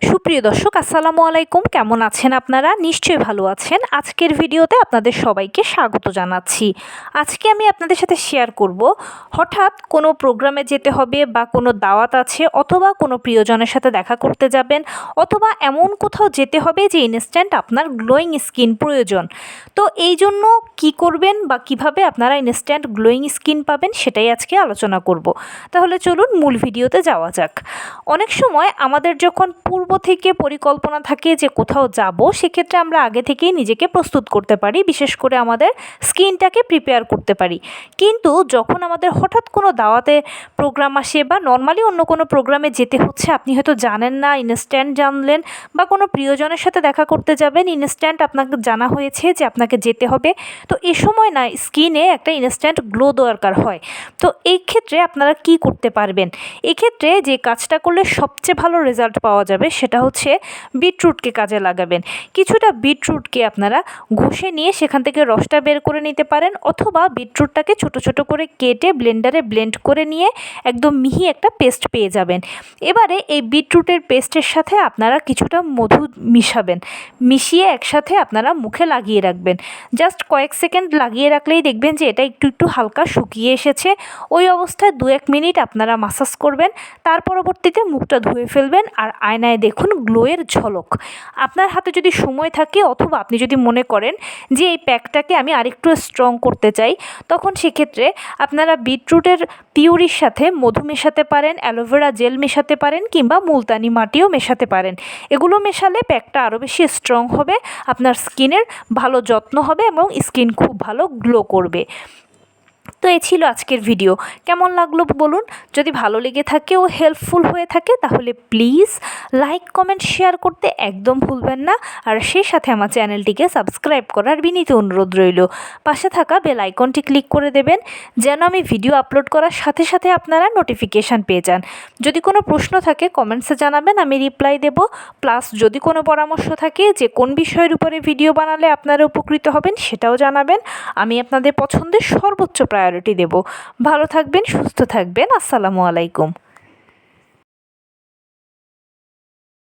সুপ্রিয় দর্শক আসসালামু আলাইকুম, কেমন আছেন আপনারা? নিশ্চয়ই ভালো আছেন। আজকের ভিডিওতে আপনাদের সবাইকে স্বাগত জানাচ্ছি। আজকে আমি আপনাদের সাথে শেয়ার করব, হঠাৎ কোনো প্রোগ্রামে যেতে হবে বা কোনো দাওয়াত আছে অথবা কোনো প্রিয়জনের সাথে দেখা করতে যাবেন অথবা এমন কোথাও যেতে হবে যে ইনস্ট্যান্ট আপনার গ্লোয়িং স্কিন প্রয়োজন। তো এই জন্য কী করবেন বা কিভাবে আপনারা ইনস্ট্যান্ট গ্লোয়িং স্কিন পাবেন সেটাই আজকে আলোচনা করব। তাহলে চলুন মূল ভিডিওতে যাওয়া যাক। অনেক সময় আমাদের যখন পূর্ব থেকে পরিকল্পনা থাকে যে কোথাও যাব, সেক্ষেত্রে আমরা আগে থেকেই নিজেকে প্রস্তুত করতে পারি, বিশেষ করে আমাদের স্কিনটাকে প্রিপেয়ার করতে পারি। কিন্তু যখন আমাদের হঠাৎ কোনো দাওয়াতে প্রোগ্রাম আসে বা নর্মালি অন্য কোনো প্রোগ্রামে যেতে হচ্ছে, আপনি হয়তো জানেন না, ইনস্ট্যান্ট জানলেন, বা কোনো প্রিয়জনের সাথে দেখা করতে যাবেন, ইনস্ট্যান্ট আপনাকে জানা হয়েছে যে আপনাকে যেতে হবে, তো এ সময় না স্কিনে একটা ইনস্ট্যান্ট গ্লো দরকার হয়। তো এই ক্ষেত্রে আপনারা কি করতে পারবেন? এক্ষেত্রে যে কাজটা করলে সবচেয়ে ভালো রেজাল্ট পাওয়া যাবে সেটা হচ্ছে বিটরুটকে কাজে লাগাবেন। কিছুটা বিটরুটকে আপনারা ঘষে নিয়ে সেখান থেকে রসটা বের করে নিতে পারেন, অথবা বিটরুটটাকে ছোট ছোট করে কেটে ব্লেন্ডারে ব্লেন্ড করে নিয়ে একদম মিহি একটা পেস্ট পেয়ে যাবেন। এবারে এই বিটরুটের পেস্টের সাথে আপনারা কিছুটা মধু মিশাবেন, মিশিয়ে একসাথে আপনারা মুখে লাগিয়ে রাখবেন। জাস্ট কয়েক সেকেন্ড লাগিয়ে রাখলেই দেখবেন যে এটা একটু একটু হালকা শুকিয়ে এসেছে। ওই অবস্থায় 2-1 মিনিট আপনারা মাসাজ করবেন, তার পরবর্তীতে মুখটা ধুয়ে ফেলবেন আর আয়নায় দেখুন গ্লোয়ের ঝলক। আপনার হাতে যদি সময় থাকে অথবা আপনি যদি মনে করেন যে এই প্যাকটাকে আমি আরেকটু স্ট্রং করতে চাই, তখন সেক্ষেত্রে আপনারা বিটরুটের পিউরির সাথে মধু মেশাতে পারেন, অ্যালোভেরা জেল মেশাতে পারেন, কিংবা মুলতানি মাটিও মেশাতে পারেন। এগুলো মেশালে প্যাকটা আরও বেশি স্ট্রং হবে, আপনার স্কিনের ভালো যত্ন হবে এবং স্কিন খুব ভালো গ্লো করবে। তো এই ছিল আজকের ভিডিও। কেমন লাগলো বলুন? যদি ভালো লেগে থাকে ও হেল্পফুল হয়ে থাকে তাহলে প্লিজ লাইক, কমেন্ট, শেয়ার করতে একদম ভুলবেন না। আর সেই সাথে আমার চ্যানেলটিকে সাবস্ক্রাইব করার বিনীত অনুরোধ রইল। পাশে থাকা বেল আইকনটি ক্লিক করে দেবেন যেন আমি ভিডিও আপলোড করার সাথে সাথে আপনারা নোটিফিকেশান পেয়ে যান। যদি কোনো প্রশ্ন থাকে কমেন্টসে জানাবেন, আমি রিপ্লাই দেব। প্লাস যদি কোনো পরামর্শ থাকে যে কোন বিষয়ের উপরে ভিডিও বানালে আপনারা উপকৃত হবেন সেটাও জানাবেন। আমি আপনাদের পছন্দের সর্বোচ্চ প্রায়োরিটি দেব। ভালো থাকবেন, সুস্থ থাকবেন। আসসালামু আলাইকুম।